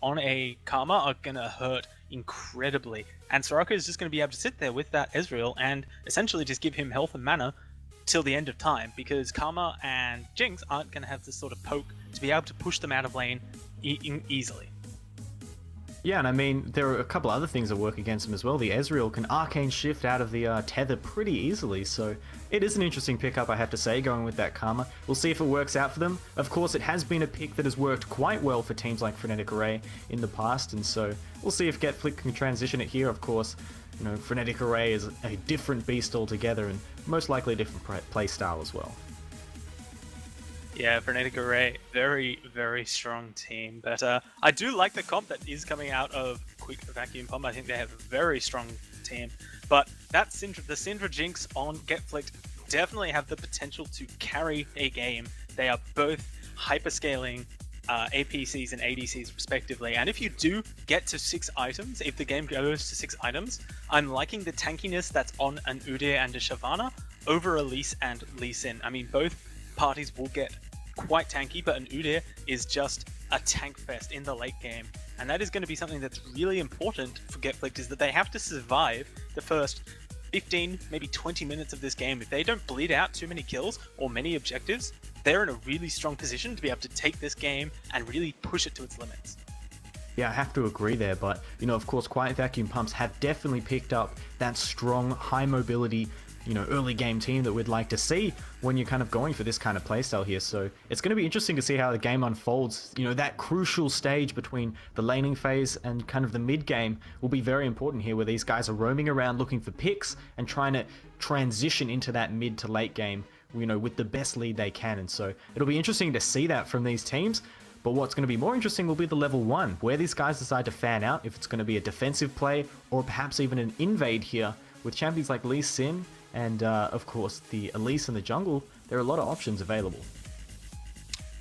on a Karma are gonna hurt incredibly, and Soraka is just gonna be able to sit there with that Ezreal and essentially just give him health and mana till the end of time, because Karma and Jinx aren't gonna have this sort of poke to be able to push them out of lane easily. Yeah, and I mean, there are a couple other things that work against him as well. The Ezreal can arcane shift out of the tether pretty easily, so it is an interesting pickup, I have to say, going with that Karma. We'll see if it works out for them. Of course, it has been a pick that has worked quite well for teams like Frenetic Array in the past, and so we'll see if Getflick can transition it here. Of course, you know, Frenetic Array is a different beast altogether, and most likely a different play style as well. Yeah, Frenetic Array, very, very strong team. But I do like the comp that is coming out of Quick Vacuum Pump. I think they have a very strong team. But that the Syndra Jinx on Get Flicked definitely have the potential to carry a game. They are both hyperscaling APCs and ADCs respectively. And if you do get to 6 items, if the game goes to 6 items, I'm liking the tankiness that's on an Udyr and a Shyvana over a Elise and Lee Sin. I mean, both parties will get quite tanky, but an Udyr is just a tank fest in the late game, and that is going to be something that's really important for Getflicked, is that they have to survive the first 15, maybe 20 minutes of this game. If they don't bleed out too many kills or many objectives, they're in a really strong position to be able to take this game and really push it to its limits. Yeah, I have to agree there, but, you know, of course, Quiet Vacuum Pumps have definitely picked up that strong, high mobility, you know, early game team that we'd like to see when you're kind of going for this kind of playstyle here. So it's going to be interesting to see how the game unfolds. You know, that crucial stage between the laning phase and kind of the mid game will be very important here, where these guys are roaming around looking for picks and trying to transition into that mid to late game, you know, with the best lead they can. And so it'll be interesting to see that from these teams. But what's going to be more interesting will be the level 1, where these guys decide to fan out, if it's going to be a defensive play or perhaps even an invade here with champions like Lee Sin and, of course, the Elise in the jungle. There are a lot of options available.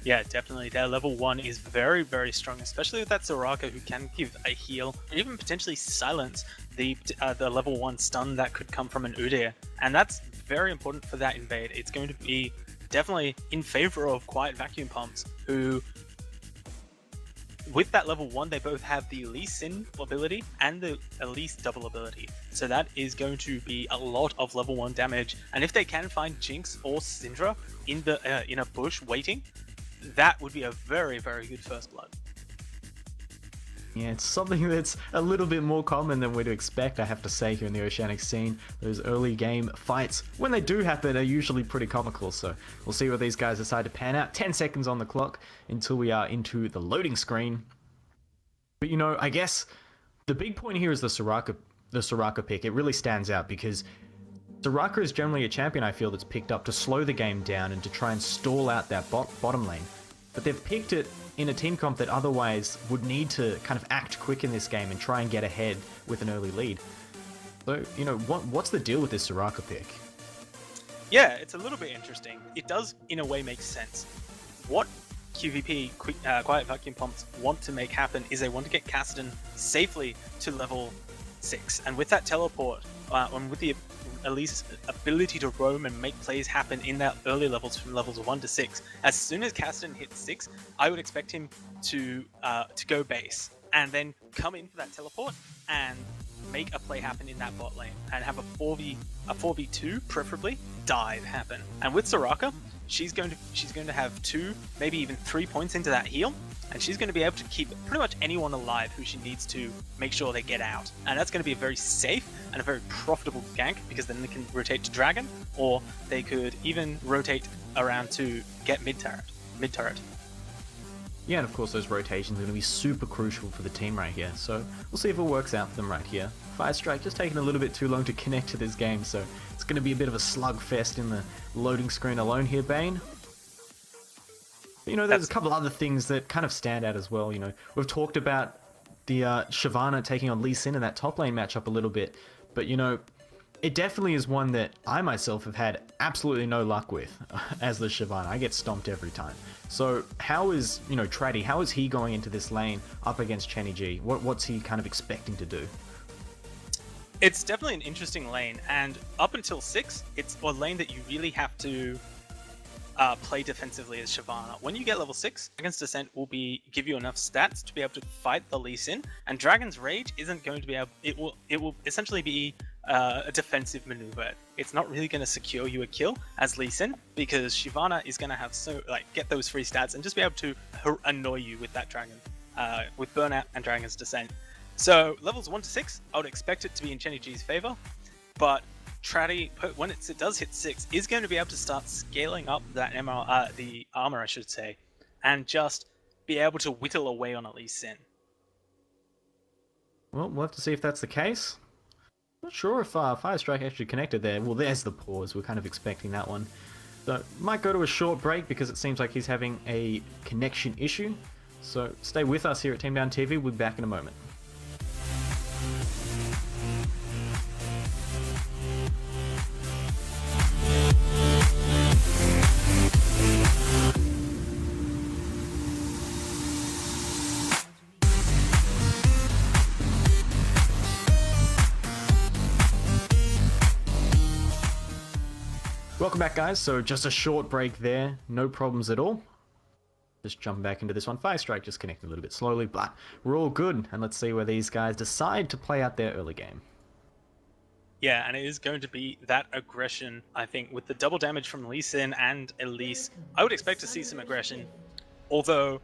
Yeah, definitely. Their level 1 is very, very strong, especially with that Soraka, who can give a heal, or even potentially silence the level 1 stun that could come from an Udyr. And that's very important for that invade. It's going to be definitely in favor of Quiet Vacuum Pumps, who, with that level 1, they both have the Elise Sin ability and the Elise double ability. So that is going to be a lot of level 1 damage. And if they can find Jinx or Syndra in a bush waiting, that would be a very, very good first blood. Yeah, it's something that's a little bit more common than we'd expect, I have to say, here in the Oceanic scene. Those early game fights, when they do happen, are usually pretty comical, so we'll see where these guys decide to pan out. 10 seconds on the clock until we are into the loading screen. But, you know, I guess the big point here is the Soraka pick. It really stands out because Soraka is generally a champion, I feel, that's picked up to slow the game down and to try and stall out that bottom lane. But they've picked it in a team comp that otherwise would need to kind of act quick in this game and try and get ahead with an early lead. So, you know, what's the deal with this Soraka pick? Yeah, it's a little bit interesting. It does, in a way, make sense. What QVP, Quiet Vacuum Pumps, want to make happen is they want to get Kassadin safely to level 6. And with that teleport, and with the Elise's ability to roam and make plays happen in that early levels from levels 1 to 6, as soon as Kassadin hits 6, I would expect him to go base and then come in for that teleport and make a play happen in that bot lane and have a 4v2 preferably dive happen. And with Soraka, she's going to have 2, maybe even 3 points into that heal, and she's going to be able to keep pretty much anyone alive who she needs to make sure they get out. And that's going to be a very safe and a very profitable gank, because then they can rotate to Dragon, or they could even rotate around to get mid turret. Yeah, and of course those rotations are going to be super crucial for the team right here, so we'll see if it works out for them right here. Firestrike just taking a little bit too long to connect to this game, so it's going to be a bit of a slugfest in the loading screen alone here, Bane. But, you know, there's a couple other things that kind of stand out as well. You know, we've talked about the Shyvana taking on Lee Sin in that top lane matchup a little bit, but, you know, it definitely is one that I myself have had absolutely no luck with as the Shyvana. I get stomped every time. So how is, you know, Traddy, how is he going into this lane up against Chenny G? What's he kind of expecting to do? It's definitely an interesting lane, and up until 6, it's a lane that you really have to play defensively as Shyvana. When you get level 6, Dragon's Descent will give you enough stats to be able to fight the Lee Sin, and Dragon's Rage isn't going to be able. It will essentially be a defensive maneuver. It's not really going to secure you a kill as Lee Sin, because Shyvana is going to have get those free stats and just be able to annoy you with that dragon, with Burnout and Dragon's Descent. So levels 1 to 6, I would expect it to be in Chenny G's favor, but Traddy, when it does hit 6, is going to be able to start scaling up that the armor, I should say, and just be able to whittle away on a Lee Sin. Well, we'll have to see if that's the case. Not sure if Fire Strike actually connected there. Well, there's the pause. We're kind of expecting that one. So, might go to a short break because it seems like he's having a connection issue. So, stay with us here at Team Down TV. We'll be back in a moment. Welcome back, guys. So just a short break there, no problems at all. Just jumping back into this one. Fire Strike just connected a little bit slowly, but we're all good. And let's see where these guys decide to play out their early game. Yeah, and it is going to be that aggression, I think, with the double damage from Lee Sin and Elise. I would expect to see some aggression, although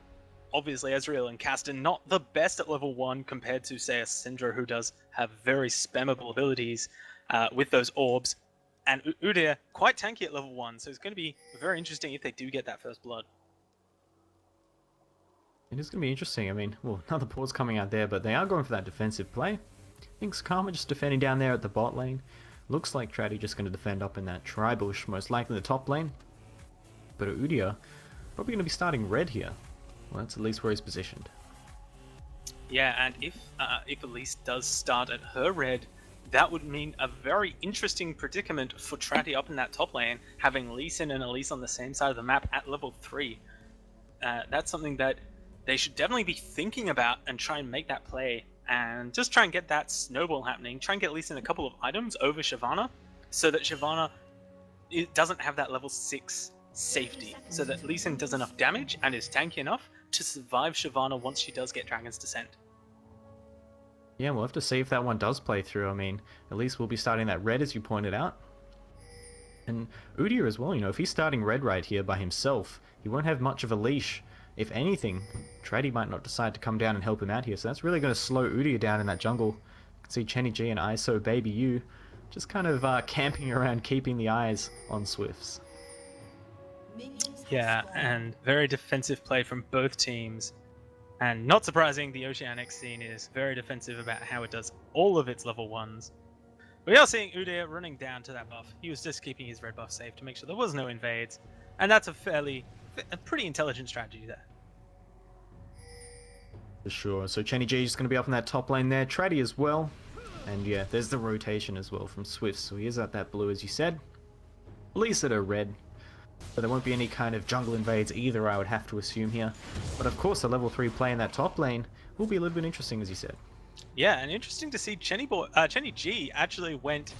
obviously Ezreal and Caston not the best at level 1 compared to, say, a Syndra, who does have very spammable abilities with those orbs. And Udyr, quite tanky at level 1, so it's going to be very interesting if they do get that first blood. It is going to be interesting. I mean, well, another pause coming out there, but they are going for that defensive play. I think Karma just defending down there at the bot lane. Looks like Traddy just going to defend up in that tri-bush, most likely the top lane. But Udyr probably going to be starting red here. Well, that's at least where he's positioned. Yeah, and if Elise does start at her red, that would mean a very interesting predicament for Traddy up in that top lane, having Lee Sin and Elise on the same side of the map at level 3. That's something that they should definitely be thinking about and try and make that play, and just try and get that snowball happening. Try and get Lee Sin a couple of items over Shyvana, so that Shyvana doesn't have that level 6 safety, so that Lee Sin does enough damage and is tanky enough to survive Shyvana once she does get Dragon's Descent. Yeah, we'll have to see if that one does play through. I mean, at least we'll be starting that red, as you pointed out. And Udyr as well, you know, if he's starting red right here by himself, he won't have much of a leash. If anything, Traddy might not decide to come down and help him out here, so that's really going to slow Udyr down in that jungle. You can see Chenny G and ISO Baby U just kind of camping around, keeping the eyes on Swifts. Yeah, and very defensive play from both teams. And not surprising, the Oceanic scene is very defensive about how it does all of its level 1s. We are seeing Udyr running down to that buff. He was just keeping his red buff safe to make sure there was no invades. And that's a pretty intelligent strategy there. For sure. So Chenny G is going to be up in that top lane there. Traddy as well. And yeah, there's the rotation as well from Swift. So he is at that blue, as you said. Elise at a red. So there won't be any kind of jungle invades either, I would have to assume here. But of course, the level 3 play in that top lane will be a little bit interesting, as you said. Yeah, and interesting to see Chenny G actually went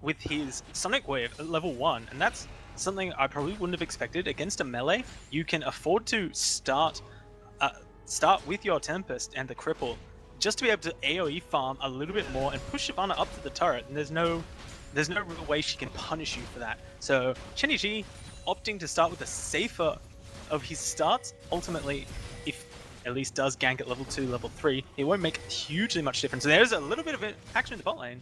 with his Sonic Wave at level 1, and that's something I probably wouldn't have expected. Against a melee, you can afford to start with your Tempest and the Cripple, just to be able to AoE farm a little bit more and push Shyvana up to the turret, and there's no real way she can punish you for that. So Chenny G opting to start with the safer of his starts. Ultimately, if Elise does gank at level 2, level 3, it won't make hugely much difference. And there's a little bit of action in the bot lane.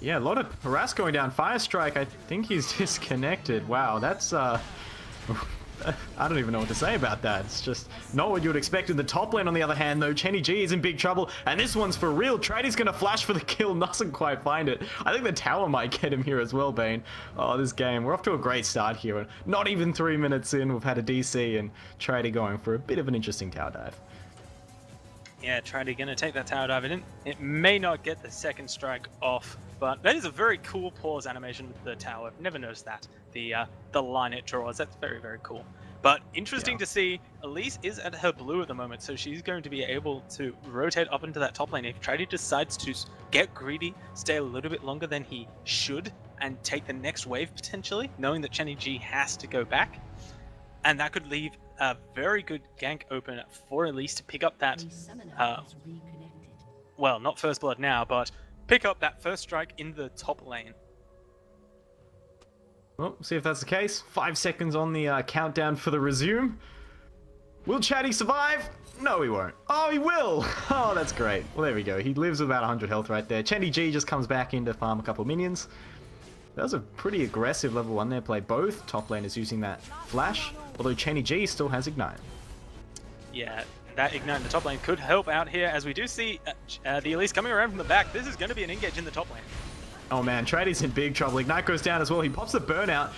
Yeah, a lot of harass going down. Fire Strike, I think he's disconnected. Wow, that's I don't even know what to say about that. It's just not what you would expect in the top lane. On the other hand, though, Chenny G is in big trouble, and this one's for real. Traddy's going to flash for the kill, doesn't quite find it. I think the tower might get him here as well, Bane. Oh, this game, we're off to a great start here. Not even 3 minutes in, we've had a DC, and Traddy going for a bit of an interesting tower dive. Yeah, Traddy going to take that tower dive in. It may not get the second strike off, but that is a very cool pause animation with the tower. I've never noticed that. The line it draws, that's very, very cool. But interesting to see, Elise is at her blue at the moment, so she's going to be able to rotate up into that top lane. If Traddy decides to get greedy, stay a little bit longer than he should and take the next wave potentially, knowing that Chenny G has to go back. And that could leave a very good gank open for Elise to pick up that, well, not first blood now, but pick up that first strike in the top lane. Well, see if that's the case. 5 seconds on the countdown for the resume. Will Chatty survive? No, he won't. Oh, he will! Oh, that's great. Well, there we go. He lives with about 100 health right there. Chenny G just comes back in to farm a couple minions. That was a pretty aggressive level 1 there play. Both top laners using that flash, although Chenny G still has Ignite. Yeah, that Ignite in the top lane could help out here, as we do see the Elise coming around from the back. This is going to be an engage in the top lane. Oh man, Trady's in big trouble. Ignite goes down as well. He pops the burnout.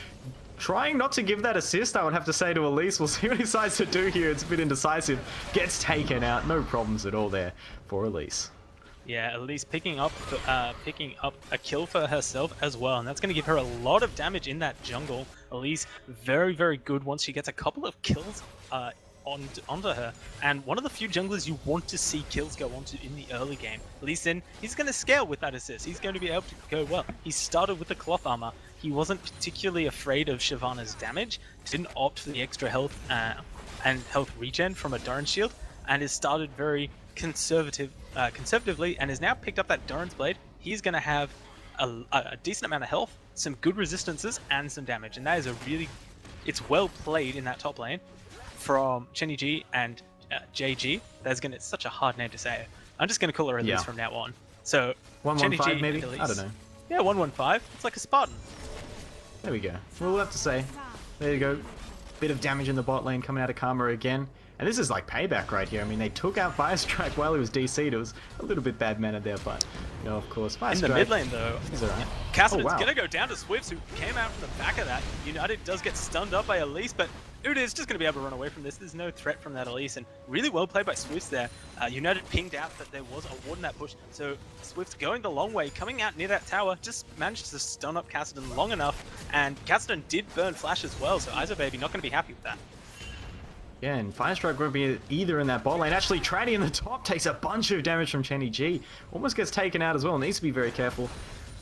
Trying not to give that assist, I would have to say, to Elise. We'll see what he decides to do here. It's a bit indecisive. Gets taken out. No problems at all there for Elise. Yeah, Elise picking up a kill for herself as well, and that's going to give her a lot of damage in that jungle. Elise, very, very good once she gets a couple of kills onto her, and one of the few junglers you want to see kills go onto in the early game. Lee Sin, he's going to scale with that assist. He's going to be able to go well. He started with the cloth armor. He wasn't particularly afraid of Shyvana's damage, didn't opt for the extra health and health regen from a Doran shield, and has started very conservatively, and has now picked up that Doran's blade. He's going to have a decent amount of health, some good resistances, and some damage, and that is it's well played in that top lane from Chenny G and JG. It's such a hard name to say. I'm just going to call her Elise from now on. So 115 maybe? I don't know. Yeah, 115. It's like a Spartan. There we go. We'll have to say. There you go. Bit of damage in the bot lane coming out of Karma again. And this is like payback right here. I mean, they took out Firestrike while he was DC'd. It was a little bit bad mannered there, but, you know, of course, Firestrike... In the mid lane, though, right. Kassadin's going to go down to Swifts, who came out from the back of that. United does get stunned up by Elise, but Uda is just going to be able to run away from this. There's no threat from that Elise, and really well played by Swifts there. United pinged out that there was a ward in that push, so Swifts going the long way, coming out near that tower, just managed to stun up Kassadin long enough, and Kassadin did burn Flash as well, so Isobaby not going to be happy with that. Yeah, and Firestrike won't be either in that bot lane. Actually, Trady in the top takes a bunch of damage from Chenny G. Almost gets taken out as well. Needs to be very careful.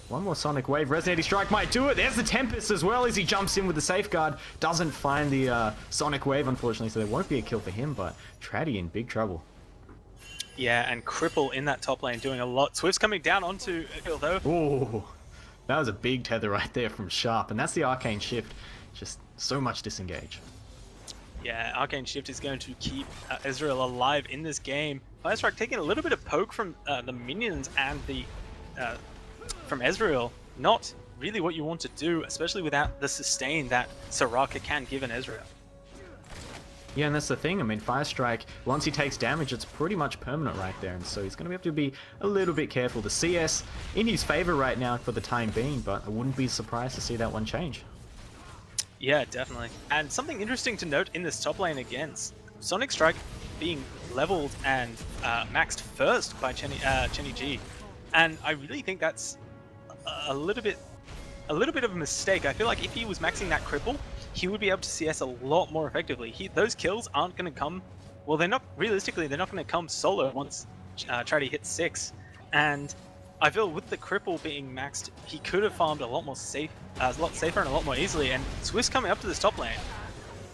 One more Sonic Wave. Resonating Strike might do it. There's the Tempest as well as he jumps in with the Safeguard. Doesn't find the Sonic Wave, unfortunately, so there won't be a kill for him, but Trady in big trouble. Yeah, and Cripple in that top lane doing a lot. Swift's coming down onto Hill, though. Ooh, that was a big tether right there from Sharp, and that's the Arcane Shift. Just so much disengage. Yeah, Arcane Shift is going to keep Ezreal alive in this game. Firestrike taking a little bit of poke from the minions and from Ezreal. Not really what you want to do, especially without the sustain that Soraka can give an Ezreal. Yeah, and that's the thing. I mean, Firestrike, once he takes damage, it's pretty much permanent right there, and so he's going to have to be a little bit careful. The CS in his favor right now for the time being, but I wouldn't be surprised to see that one change. Yeah, definitely. And something interesting to note in this top lane against Sonic Strike being leveled and maxed first by Chenny G, and I really think that's a little bit of a mistake. I feel like if he was maxing that cripple, he would be able to CS a lot more effectively. Those kills aren't going to come. Well, they're not realistically. They're not going to come solo once Trady hits 6, and I feel with the cripple being maxed, he could have farmed a lot safer and a lot more easily, and Swiss coming up to this top lane.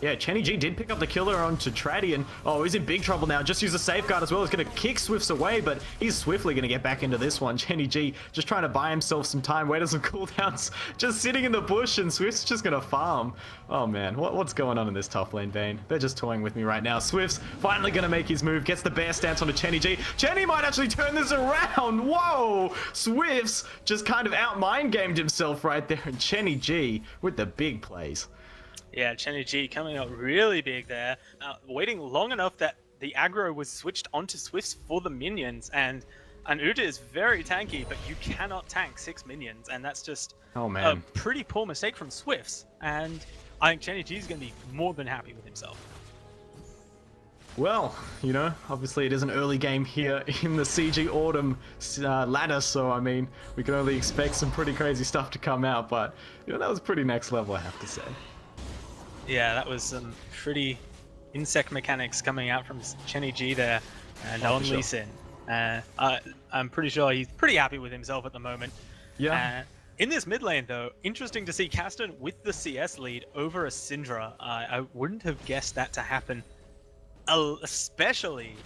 Yeah, Chenny G did pick up the killer onto Trady, and he's in big trouble now. Just use the safeguard as well. He's going to kick Swifts away, but he's swiftly going to get back into this one. Chenny G just trying to buy himself some time, wait on some cooldowns, just sitting in the bush, and Swift's just going to farm. Oh man, what's going on in this top lane, Vayne? They're just toying with me right now. Swift's finally going to make his move, gets the bear stance onto Chenny G. Chenny might actually turn this around. Whoa! Swift's just kind of out-mind gamed himself right there, and Chenny G with the big plays. Yeah, Chenny G coming out really big there, waiting long enough that the aggro was switched onto Swifts for the minions, and Uda is very tanky, but you cannot tank 6 minions, and that's just a pretty poor mistake from Swifts, and I think Chenny G is going to be more than happy with himself. Well, you know, obviously it is an early game here in the CG Autumn ladder, so I mean, we can only expect some pretty crazy stuff to come out, but you know, that was pretty next level, I have to say. Yeah, that was some pretty insect mechanics coming out from Chenny G there, and on Lee Sin. I'm pretty sure he's pretty happy with himself at the moment. Yeah. In this mid lane, though, interesting to see Caston with the CS lead over a Syndra. I wouldn't have guessed that to happen, especially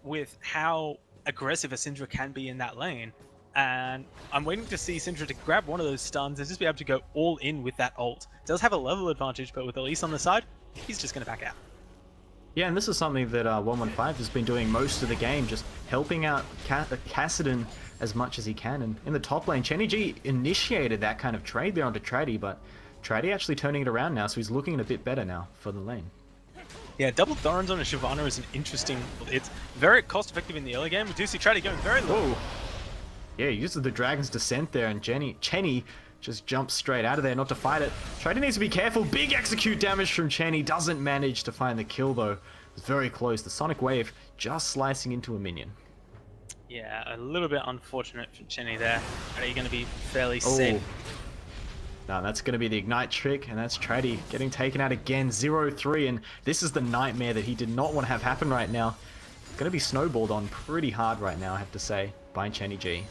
with how aggressive a Syndra can be in that lane. And I'm waiting to see Syndra to grab one of those stuns and just be able to go all in with that ult. Does have a level advantage, but with Elise on the side, he's just going to back out. Yeah, and this is something that 115 has been doing most of the game, just helping out Kassadin as much as he can. And in the top lane, Chenny G initiated that kind of trade there onto Trady, but Trady actually turning it around now, so he's looking a bit better now for the lane. Yeah, double Thorns on a Shyvana is an interesting... It's very cost-effective in the early game. We do see Trady going very low. Whoa. Yeah, he uses the Dragon's Descent there, and Chenny just jumps straight out of there not to fight it. Trady needs to be careful. Big execute damage from Chenny. Doesn't manage to find the kill, though. It's very close. The Sonic Wave just slicing into a minion. Yeah, a little bit unfortunate for Chenny there. Are you going to be fairly safe? No, that's going to be the Ignite trick, and that's Trady getting taken out again. 0-3, and this is the nightmare that he did not want to have happen right now. Going to be snowballed on pretty hard right now, I have to say, by Chenny G.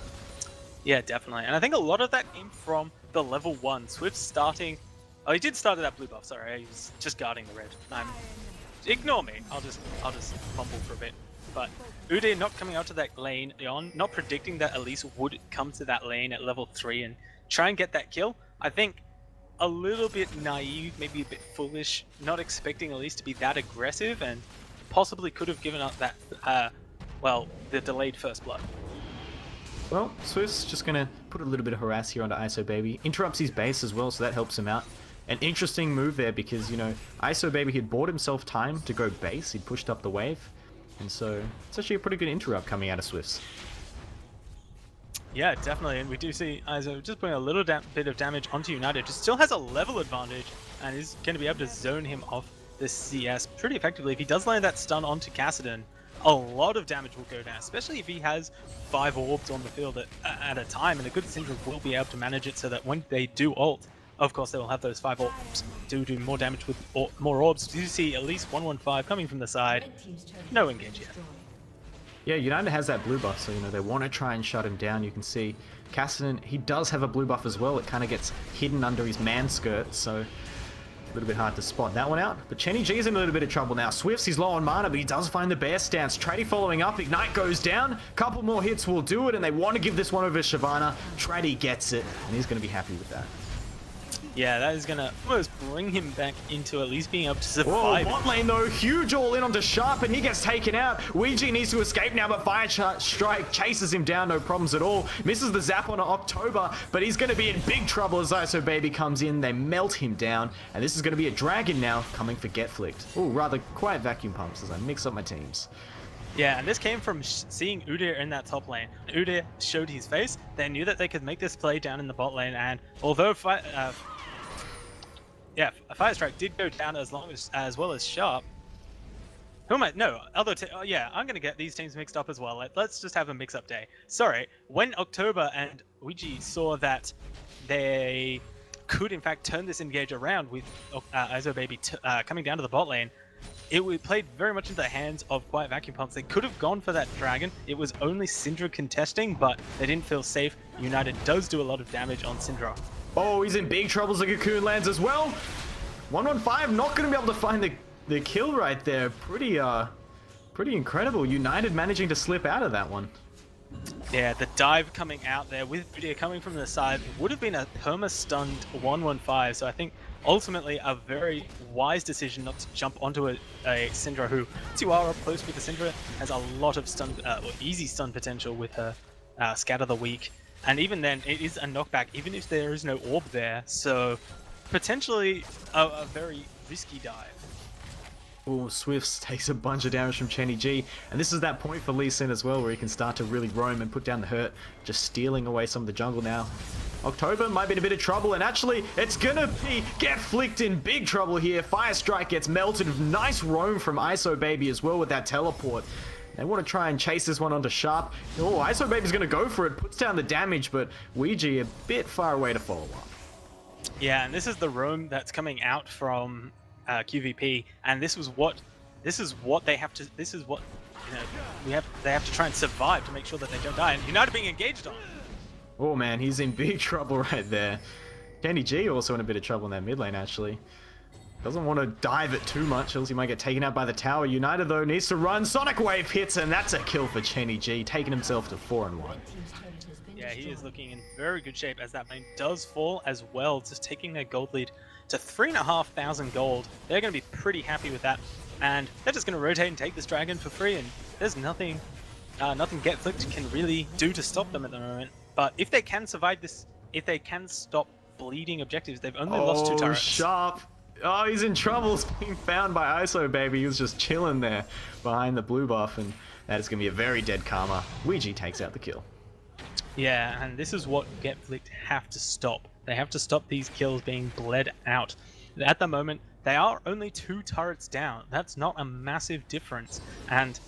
Yeah, definitely. And I think a lot of that came from the level 1. Swift starting... Oh, he did start at that blue buff, sorry. He was just guarding the red. Ignore me. I'll just fumble for a bit. But Udyr not coming out to that lane on, not predicting that Elise would come to that lane at level 3 and try and get that kill. I think a little bit naive, maybe a bit foolish, not expecting Elise to be that aggressive, and possibly could have given up that, well, the delayed first blood. Well, Swift's just going to put a little bit of harass here onto ISO Baby. Interrupts his base as well, so that helps him out. An interesting move there because, you know, ISO Baby had bought himself time to go base. He'd pushed up the wave. And so it's actually a pretty good interrupt coming out of Swift's. Yeah, definitely. And we do see ISO just putting a little bit of damage onto United. Just still has a level advantage and is going to be able to zone him off the CS pretty effectively. If he does land that stun onto Kassadin, a lot of damage will go down, especially if he has 5 orbs on the field at a time, and a good Syndra will be able to manage it so that when they do ult, of course they will have those 5 orbs do more damage with more orbs. You see at least 115 coming from the side. No engage yet. Yeah, United has that blue buff, so you know they want to try and shut him down. You can see Kassadin, he does have a blue buff as well. It kind of gets hidden under his man skirt, so a little bit hard to spot that one out. But Chenny G is in a little bit of trouble now. Swifts, he's low on mana, but he does find the bear stance. Trady following up. Ignite goes down. Couple more hits will do it, and they want to give this one over to Shyvana. Trady gets it, and he's going to be happy with that. Yeah, that is going to almost bring him back into at least being able to survive. Whoa, bot lane though, huge all in onto Sharp, and he gets taken out. Ouija needs to escape now, but Fire Strike chases him down, no problems at all. Misses the zap on October, but he's going to be in big trouble as ISO Baby comes in. They melt him down, and this is going to be a dragon now coming for Get Flicked. Oh, rather quiet vacuum pumps as I mix up my teams. Yeah, and this came from seeing Udyr in that top lane. Udyr showed his face. They knew that they could make this play down in the bot lane, and although a Fire Strike did go down as well as Sharp. Who am I? No, yeah, I'm going to get these teams mixed up as well. Let's just have a mix-up day. Sorry, when October and Ouija saw that they could, in fact, turn this engage around with ISO Baby coming down to the bot lane, it played very much into the hands of Quiet Vacuum Pumps. They could have gone for that dragon. It was only Syndra contesting, but they didn't feel safe. United does do a lot of damage on Syndra. Oh, he's in big trouble. The Cocoon lands as well. 115 not going to be able to find the kill right there. Pretty incredible. United managing to slip out of that one. Yeah, the dive coming out there with Udyr coming from the side would have been a perma-stunned 115. So I think ultimately a very wise decision not to jump onto a Syndra who, once you are up close with the Syndra, has a lot of stun, or easy stun potential with her Scatter the Weak. And even then, it is a knockback, even if there is no orb there. So, potentially a very risky dive. Oh, Swifts takes a bunch of damage from Chenny G. And this is that point for Lee Sin as well, where he can start to really roam and put down the hurt. Just stealing away some of the jungle now. October might be in a bit of trouble, and actually, it's gonna be Get Flicked in big trouble here. Fire Strike gets melted. Nice roam from ISO Baby as well with that teleport. They want to try and chase this one onto Sharp. Oh, ISO Baby's going to go for it. Puts down the damage, but Ouija a bit far away to follow up. Yeah, and this is the roam that's coming out from QVP, and this is what they have to. This is what they have to try and survive to make sure that they don't die. And United being engaged on. Oh man, he's in big trouble right there. Kenny G also in a bit of trouble in that mid lane, actually. Doesn't want to dive it too much, else he might get taken out by the tower. United, though, needs to run. Sonic Wave hits, and that's a kill for Kenny G, taking himself to 4-1. Yeah, he is looking in very good shape as that lane does fall as well, just taking their gold lead to 3,500 gold. They're going to be pretty happy with that, and they're just going to rotate and take this dragon for free, and there's nothing Getflicked can really do to stop them at the moment. But if they can survive this, if they can stop bleeding objectives, they've only lost 2 turrets. Sharp. Oh, he's in trouble. He's being found by ISO, baby. He was just chilling there behind the blue buff, and that is going to be a very dead karma. Ouija takes out the kill. Yeah, and this is what Getflicked have to stop. They have to stop these kills being bled out. At the moment, they are only 2 turrets down. That's not a massive difference. And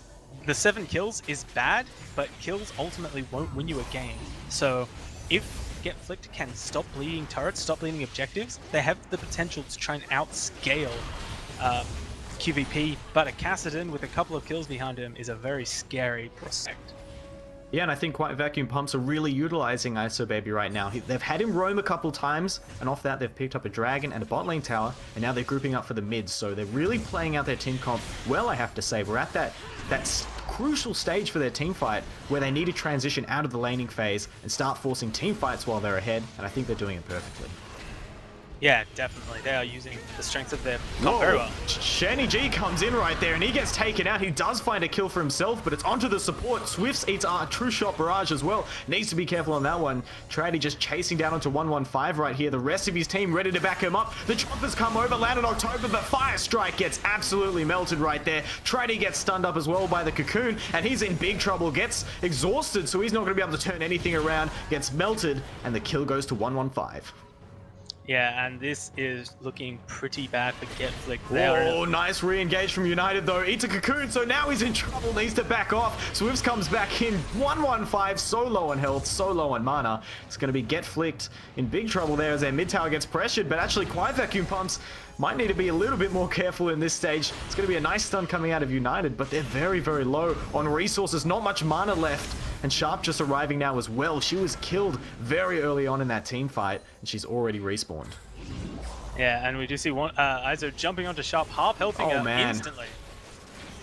the 7 kills is bad, but kills ultimately won't win you a game. So if Getflicked can stop bleeding turrets, stop bleeding objectives, they have the potential to try and outscale QVP, but a Kassadin with a couple of kills behind him is a very scary prospect. Yeah, and I think Quiet Vacuum Pumps are really utilizing ISO Baby right now. They've had him roam a couple times, and off that they've picked up a dragon and a bot lane tower, and now they're grouping up for the mid, so they're really playing out their team comp well, I have to say. We're at that crucial stage for their team fight where they need to transition out of the laning phase and start forcing team fights while they're ahead, and I think they're doing it perfectly. Yeah, definitely. They are using the strengths of their comp very well. Kenny G comes in right there, and he gets taken out. He does find a kill for himself, but it's onto the support. Swifts eats a true shot barrage as well. Needs to be careful on that one. Trady just chasing down onto 115 right here. The rest of his team ready to back him up. The choppers come over, land in October, but Fire Strike gets absolutely melted right there. Trady gets stunned up as well by the cocoon, and he's in big trouble. Gets exhausted, so he's not going to be able to turn anything around. Gets melted, and the kill goes to 115. Yeah, and this is looking pretty bad for Getflicked. Oh, nice re-engage from United, though. Eats a cocoon, so now he's in trouble. Needs to back off. Swifts comes back in. 115, so low on health, so low on mana. It's going to be Getflicked in big trouble there as their mid tower gets pressured, but actually Quiet Vacuum Pumps might need to be a little bit more careful in this stage. It's going to be a nice stun coming out of United, but they're very, very low on resources. Not much mana left. And Sharp just arriving now as well. She was killed very early on in that team fight, and she's already respawned. Yeah, and we do see ISO jumping onto Sharp, half healthing her instantly.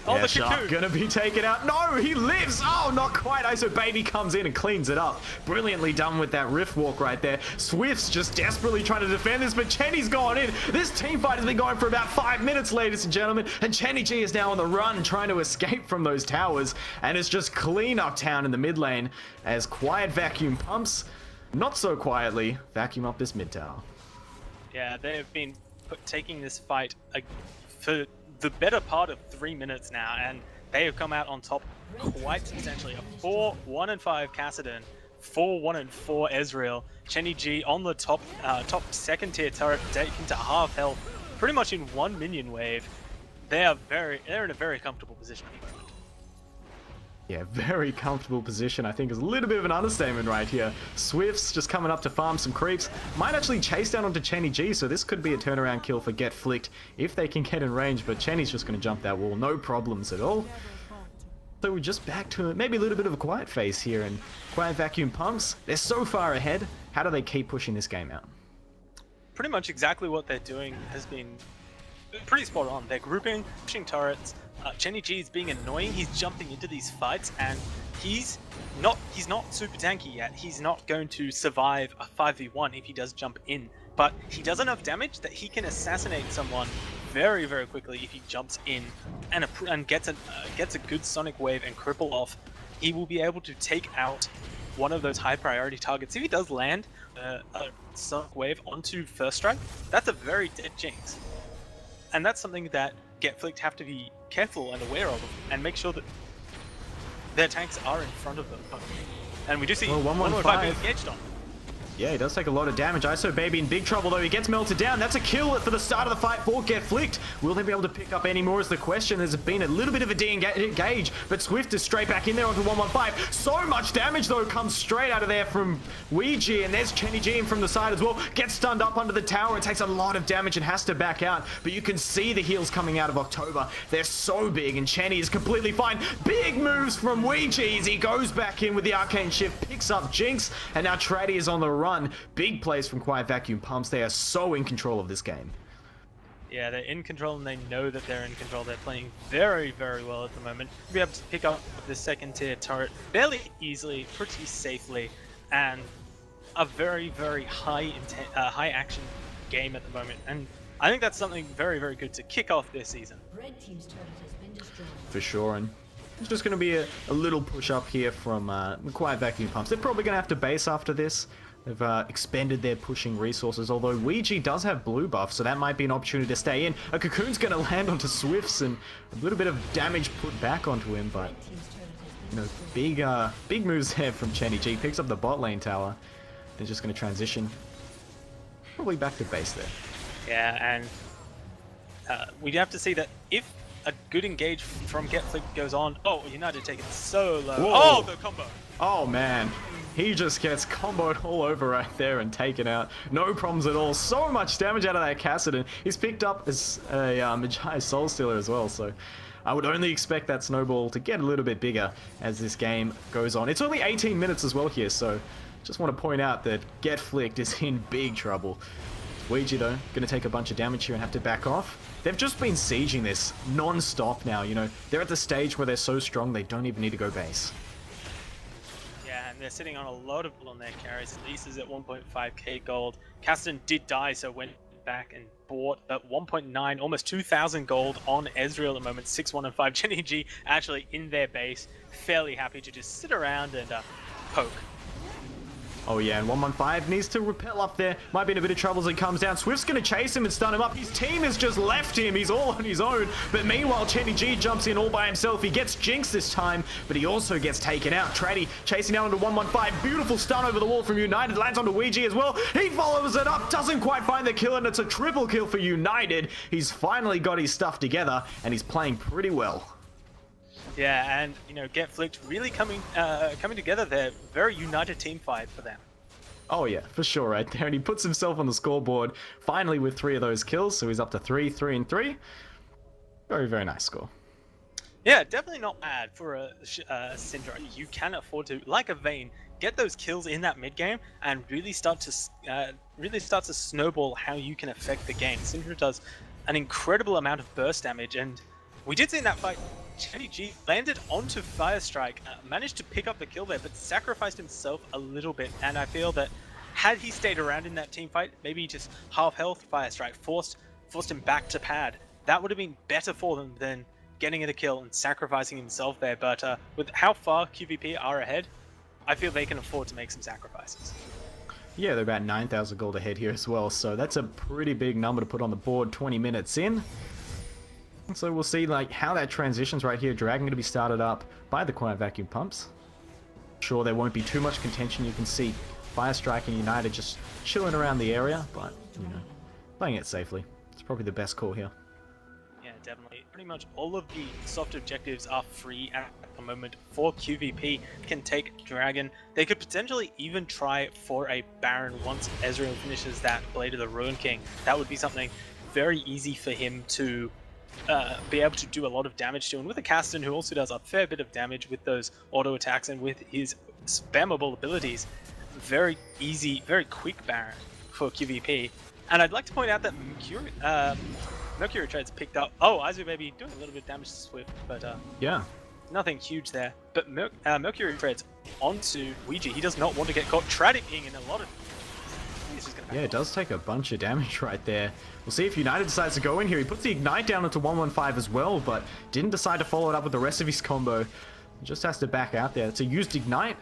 Oh, yeah, the Sharp cocoon. gonna be taken out. No, he lives. Oh, not quite. ISO Baby comes in and cleans it up. Brilliantly done with that rift walk right there. Swift's just desperately trying to defend this, but Chenny's gone in. This team fight has been going for about 5 minutes, ladies and gentlemen, and Chenny G is now on the run trying to escape from those towers, and it's just clean up town in the mid lane as Quiet Vacuum Pumps, not so quietly, vacuum up this mid tower. Yeah, they have been taking this fight for the better part of 3 minutes now, and they have come out on top quite substantially. A 4-1-5 Kassadin, 4-1-4 Ezreal, Chenny G on the top second tier turret, taken to half health, pretty much in 1 minion wave. They're in a very comfortable position at the moment. Yeah, very comfortable position, I think, is a little bit of an understatement right here. Swifts just coming up to farm some creeps. Might actually chase down onto Chenny G, so this could be a turnaround kill for Getflicked if they can get in range, but Chenny's just going to jump that wall, no problems at all. So we're just back to maybe a little bit of a quiet phase here, and Quiet Vacuum Pumps, they're so far ahead. How do they keep pushing this game out? Pretty much exactly what they're doing has been pretty spot on. They're grouping, pushing turrets. Chenny G is being annoying. He's jumping into these fights, and he's not super tanky yet. He's not going to survive a 5v1 if he does jump in, but he does enough damage that he can assassinate someone very, very quickly if he jumps in and gets a good sonic wave and cripple off. He will be able to take out one of those high priority targets. If he does land a sonic wave onto first strike, that's a very dead jinx, and that's something that Getflicked have to be careful and aware of, and make sure that their tanks are in front of them. And we do see 115 being engaged on. Yeah, he does take a lot of damage. ISO Baby in big trouble, though. He gets melted down. That's a kill for the start of the fight for Get Flicked. Will they be able to pick up any more is the question. There's been a little bit of a de-engage, but Swift is straight back in there onto 115. So much damage, though, comes straight out of there from Ouija, and there's Chenny G in from the side as well. Gets stunned up under the tower and takes a lot of damage and has to back out, but you can see the heals coming out of October. They're so big, and Chenny is completely fine. Big moves from Ouija as he goes back in with the Arcane Shift, picks up Jinx, and now Traddy is on the run. Big plays from Quiet Vacuum Pumps. They are so in control of this game. Yeah, they're in control and they know that they're in control. They're playing very, very well at the moment. To be able to pick up the second tier turret fairly easily, pretty safely, and a very, very high action game at the moment. And I think that's something very, very good to kick off this season. Red team's turret has been destroyed. For sure, and it's just going to be a little push up here from Quiet Vacuum Pumps. They're probably going to have to base after this. They've expended their pushing resources, although Ouija does have blue buff, so that might be an opportunity to stay in. A Cocoon's going to land onto Swifts, and a little bit of damage put back onto him, but you know, big moves there from Chenny G. Picks up the bot lane tower. They're just going to transition probably back to base there. Yeah, and we'd have to see that if a good engage from Get Flicked goes on. Oh, United take it so low. Whoa. Oh, the combo. Oh man, he just gets comboed all over right there and taken out. No problems at all. So much damage out of that Kassadin. He's picked up as a Magi Soul Stealer as well, so I would only expect that snowball to get a little bit bigger as this game goes on. It's only 18 minutes as well here, so just want to point out that Get Flicked is in big trouble. Ouija, though, going to take a bunch of damage here and have to back off. They've just been sieging this non-stop now, you know. They're at the stage where they're so strong they don't even need to go base. Yeah, and they're sitting on a lot of on their carries. Lisa's at 1.5k gold. Kassadin did die, so went back and bought at 1.9, almost 2,000 gold on Ezreal at the moment. 6-1 and 5. Chenny G actually in their base, fairly happy to just sit around and poke. Oh yeah, and 115 needs to repel up there. Might be in a bit of trouble as he comes down. Swift's going to chase him and stun him up. His team has just left him. He's all on his own. But meanwhile, Chenny G jumps in all by himself. He gets Jinx this time, but he also gets taken out. Traddy chasing down onto 115. Beautiful stun over the wall from United. Lands onto Ouija as well. He follows it up. Doesn't quite find the kill, and it's a triple kill for United. He's finally got his stuff together, and he's playing pretty well. Yeah, and you know, Get Flicked really coming together there. Very united team fight for them. Oh yeah, for sure right there. And he puts himself on the scoreboard finally with 3 of those kills, so he's up to 3 and 3. Very, very nice score. Yeah, definitely not bad for a Syndra. You can afford to, like a Vayne, get those kills in that mid game and really start to snowball how you can affect the game. Syndra does an incredible amount of burst damage, and we did see in that fight, Chenny G landed onto Firestrike, managed to pick up the kill there, but sacrificed himself a little bit. And I feel that had he stayed around in that team fight, maybe just half health Firestrike, forced him back to pad, that would have been better for them than getting a kill and sacrificing himself there. But with how far QVP are ahead, I feel they can afford to make some sacrifices. Yeah, they're about 9,000 gold ahead here as well, so that's a pretty big number to put on the board 20 minutes in. So we'll see like how that transitions right here. Dragon going to be started up by the Quiet Vacuum Pumps. Sure, there won't be too much contention. You can see Firestrike and United just chilling around the area, but you know, playing it safely. It's probably the best call here. Yeah, definitely. Pretty much all of the soft objectives are free at the moment for QVP. Can take Dragon. They could potentially even try for a Baron once Ezreal finishes that Blade of the Ruin King. That would be something very easy for him to be able to do a lot of damage to, and with a Kassadin who also does a fair bit of damage with those auto attacks and with his spammable abilities, very easy, very quick Baron for QVP. And I'd like to point out that Mercury Tread's picked up. Oh, Izu Baby doing a little bit of damage to Swift, but yeah, nothing huge there. But Mercury Tread's onto Ouija. He does not want to get caught. Trading in a lot of. Yeah, it does take a bunch of damage right there. We'll see if United decides to go in here. He puts the Ignite down into 115 as well, but didn't decide to follow it up with the rest of his combo. He just has to back out there. It's a used Ignite.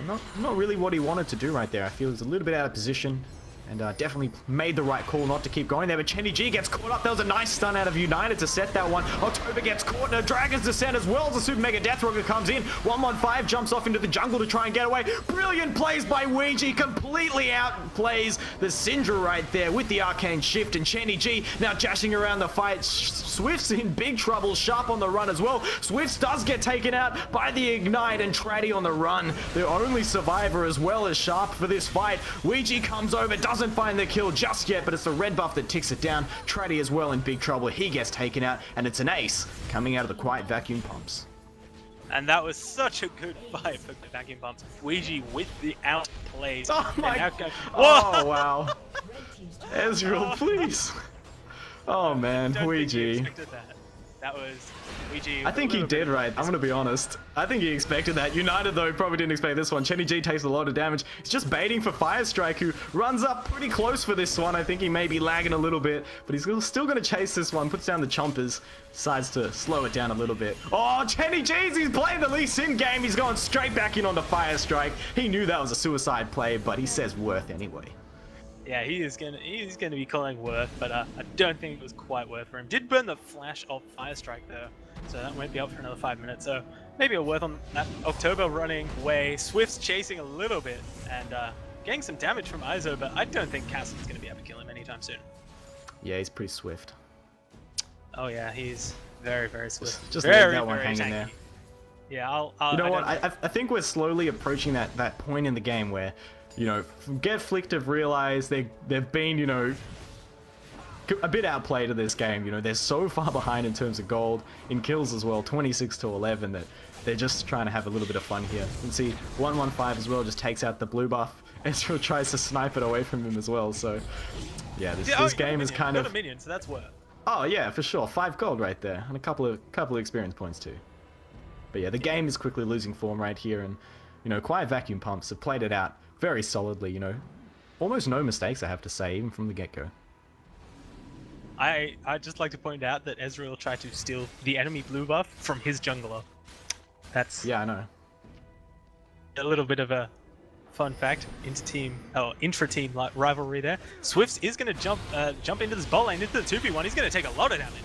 Not really what he wanted to do right there. I feel he's a little bit out of position. And definitely made the right call not to keep going there. But Chenny G gets caught up. There was a nice stun out of United to set that one. October gets caught in a Dragon's Descent as well as the Super Mega Death Rocket comes in. 115 jumps off into the jungle to try and get away. Brilliant plays by Ouija. Completely outplays the Syndra right there with the Arcane Shift. And Chenny G now jashing around the fight. Swift's in big trouble. Sharp on the run as well. Swift does get taken out by the Ignite and Traddy on the run. The only survivor as well as Sharp for this fight. Ouija comes over, doesn't find the kill just yet, but it's the red buff that ticks it down. Traddy as well in big trouble. He gets taken out, and it's an ace coming out of the Quiet Vacuum Pumps. And that was such a good fight for the Vacuum Pumps. Ouija with the outplays. Oh my! Oh wow! Ezreal, please! Oh man, Ouija. That was Ouija. I think he did right. I'm gonna be honest. I think he expected that. United though probably didn't expect this one. Chenny G takes a lot of damage. He's just baiting for Fire Strike, who runs up pretty close for this one. I think he may be lagging a little bit, but he's still gonna chase this one. Puts down the chompers, decides to slow it down a little bit. Oh, Chenny G's, he's playing the Lee Sin game. He's going straight back in on the Fire Strike. He knew that was a suicide play, but he says worth anyway. Yeah, he's gonna be calling worth, but I don't think it was quite worth for him. Did burn the flash of Fire Strike though, so that won't be up for another 5 minutes. So maybe a worth on that. October running away, Swift's chasing a little bit and getting some damage from ISO, but I don't think Castle's gonna be able to kill him anytime soon. Yeah, he's pretty swift. Oh yeah, he's very swift. Just very, leave that one hanging tanky. there. Yeah, I'll you know what? I think we're slowly approaching that point in the game where, you know, Get Flicked have realized they've been, you know, a bit outplayed in this game. You know, they're so far behind in terms of gold, in kills as well, 26 to 11, that they're just trying to have a little bit of fun here. You can see 115 as well just takes out the blue buff. Ezreal tries to snipe it away from him as well. So, yeah, this game is kind of... Got a minion, so that's worth. Oh yeah, for sure. 5 gold right there, and a couple of experience points too. But yeah, the game is quickly losing form right here, and you know, Quiet Vacuum Pumps have played it out very solidly. You know, almost no mistakes, I have to say, even from the get-go. I'd just like to point out that Ezreal tried to steal the enemy blue buff from his jungler. That's yeah, I know. A little bit of a fun fact, intra-team rivalry there. Swifts is going to jump into this bot lane, into the 2v1. He's going to take a lot of damage.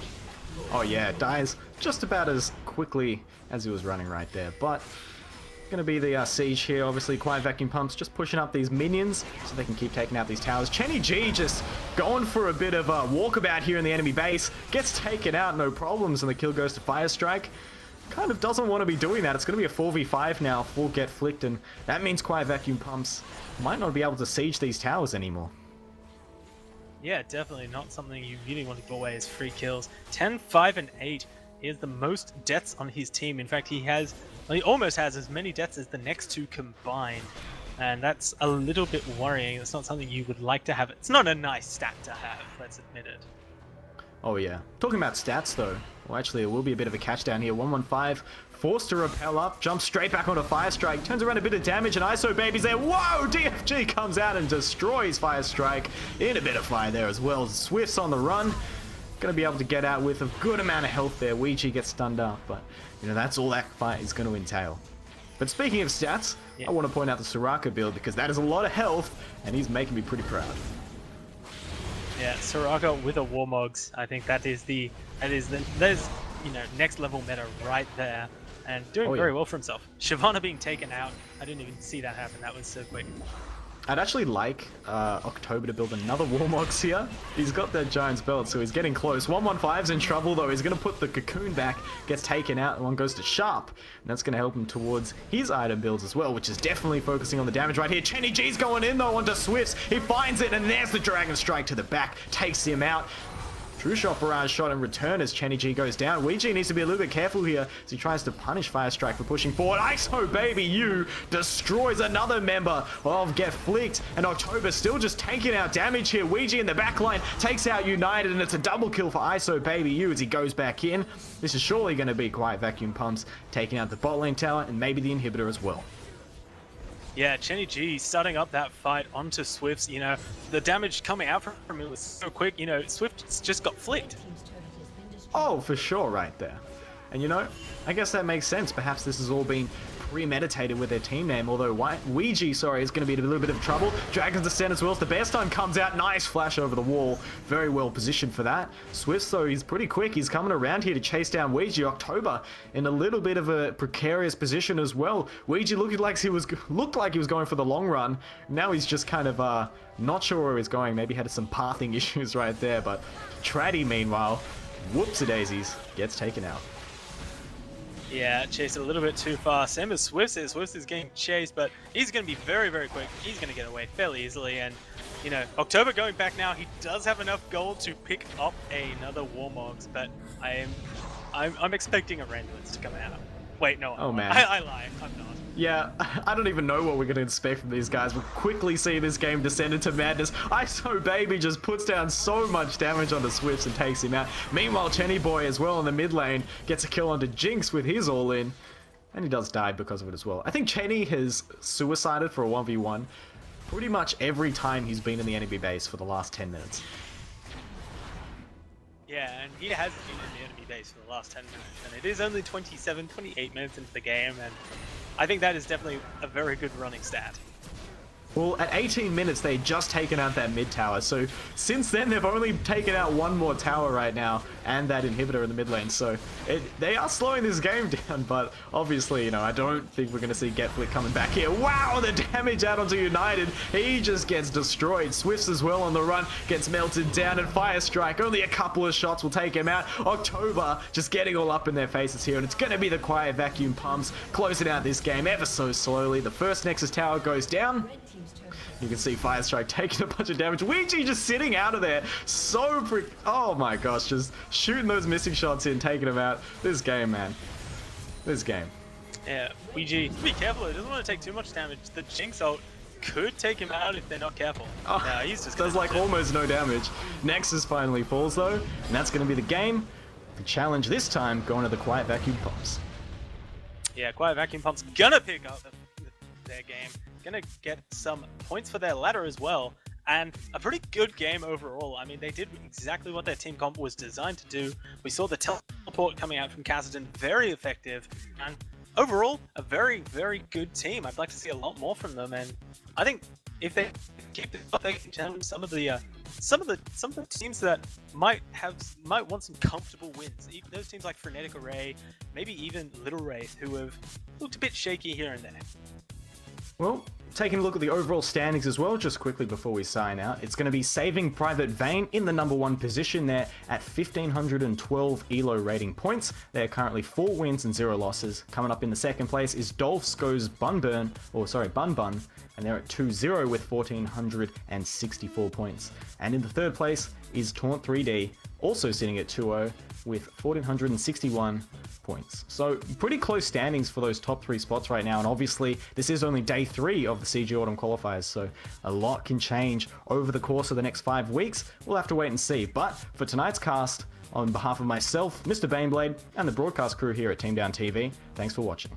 Oh yeah, dies just about as quickly as he was running right there. But going to be the siege here. Obviously, Quiet Vacuum Pumps just pushing up these minions so they can keep taking out these towers. Chenny G just going for a bit of a walkabout here in the enemy base. Gets taken out, no problems, and the kill goes to Fire Strike. Kind of doesn't want to be doing that. It's going to be a 4v5 now for Get Flicked, and that means Quiet Vacuum Pumps might not be able to siege these towers anymore. Yeah, definitely not something you really want to go away as free kills. 10, 5, and 8. He has the most deaths on his team. In fact, he almost has as many deaths as the next two combined. And that's a little bit worrying. It's not something you would like to have. It's not a nice stat to have, let's admit it. Oh yeah. Talking about stats though, well actually it will be a bit of a catch down here. 115, forced to rappel up, jumps straight back onto Fire Strike, turns around a bit of damage, and ISO Baby's there. Whoa! DFG comes out and destroys Fire Strike. In a bit of fire there as well. Swift's on the run. Going to be able to get out with a good amount of health there. Ouija gets stunned up, but you know, that's all that fight is going to entail. But speaking of stats, I want to point out the Soraka build because that is a lot of health, and he's making me pretty proud. Yeah, Soraka with a Warmogs. I think there's you know, next level meta right there, and doing very well for himself. Shyvana being taken out, I didn't even see that happen. That was so quick. I'd actually like October to build another Warmogs here. He's got that Giant's Belt, so he's getting close. 115's in trouble, though. He's going to put the Cocoon back, gets taken out, and one goes to Sharp. And that's going to help him towards his item builds as well, which is definitely focusing on the damage right here. Chenny G's going in, though, onto Swifts. He finds it, and there's the Dragon Strike to the back. Takes him out. True Shot Barrage shot in return as Chenny G goes down. Ouija needs to be a little bit careful here as he tries to punish Fire Strike for pushing forward. ISO Baby U destroys another member of Get Flicked, and October still just tanking out damage here. Ouija in the backline takes out United, and it's a double kill for ISO Baby U as he goes back in. This is surely going to be Quiet Vacuum Pumps taking out the bot lane tower and maybe the inhibitor as well. Yeah, Chenny G starting up that fight onto Swifts. You know, the damage coming out from it was so quick. You know, Swift just got flicked. Oh, for sure right there. And you know, I guess that makes sense. Perhaps this has all been premeditated with their team name, although Ouija, sorry, is going to be in a little bit of trouble. Dragon's Descent as well. The Bear Stun comes out. Nice flash over the wall. Very well positioned for that. Swifts, though, he's pretty quick. He's coming around here to chase down Ouija. October in a little bit of a precarious position as well. Ouija looked like he was going for the long run. Now he's just kind of not sure where he's going. Maybe had some pathing issues right there, but Traddy, meanwhile, whoops-a-daisies, gets taken out. Yeah, chased a little bit too far. Same as Swift is. Swift is getting chased, but he's going to be very, very quick. He's going to get away fairly easily. And, you know, October going back now, he does have enough gold to pick up another Warmogs, but I'm expecting a Randolance to come out. Wait, no, oh, man. I lie. I'm not. Yeah, I don't even know what we're going to expect from these guys. We'll quickly see this game descend into madness. ISO Baby just puts down so much damage on the Swifts and takes him out. Meanwhile, Chenny Boy as well in the mid lane gets a kill onto Jinx with his all-in. And he does die because of it as well. I think Chenny has suicided for a 1v1 pretty much every time he's been in the enemy base for the last 10 minutes. Yeah, and he has been in the enemy base for the last 10 minutes, and it is only 27, 28 minutes into the game, and I think that is definitely a very good running stat. Well, at 18 minutes, they had just taken out that mid tower, so since then, they've only taken out one more tower right now, and that inhibitor in the mid lane, so they are slowing this game down, but obviously, you know, I don't think we're going to see Getflick coming back here. Wow, the damage out onto United, he just gets destroyed. Swifts as well on the run, gets melted down, and Fire Strike, only a couple of shots will take him out. October just getting all up in their faces here, and it's going to be the Quiet Vacuum Pumps closing out this game ever so slowly. The first Nexus tower goes down. You can see Fire Strike taking a bunch of damage. Ouija just sitting out of there. Oh my gosh, just shooting those missing shots in, taking them out. This game, man. This game. Yeah, Ouija, be careful. He doesn't want to take too much damage. The Jinx ult could take him out if they're not careful. Oh, he's just does like almost no damage. Nexus finally falls though, and that's going to be the game. The challenge this time going to the Quiet Vacuum Pumps. Yeah, Quiet Vacuum Pumps gonna pick up their game. Gonna get some points for their ladder as well, and a pretty good game overall. I mean, they did exactly what their team comp was designed to do. We saw the teleport coming out from Kassadin, very effective, and overall, a very, very good team. I'd like to see a lot more from them, and I think if they keep it up, they can challenge some of the teams that might want some comfortable wins. Even those teams like Frenetic Array, maybe even Little Wraith, who have looked a bit shaky here and there. Well, taking a look at the overall standings as well, just quickly before we sign out, it's going to be Saving Private Vane in the number 1 position there at 1,512 ELO rating points. They're currently 4 wins and 0 losses. Coming up in the second place is Dolph's Bun Bun, and they're at 2-0 with 1,464 points. And in the third place is Taunt 3D, also sitting at 2-0 with 1,461 points. So pretty close standings for those top 3 spots right now, and obviously this is only day 3 of the CG Autumn Qualifiers, so a lot can change over the course of the next 5 weeks. We'll have to wait and see, but for tonight's cast, on behalf of myself, Mr. Baneblade, and the broadcast crew here at Team Down TV, thanks for watching.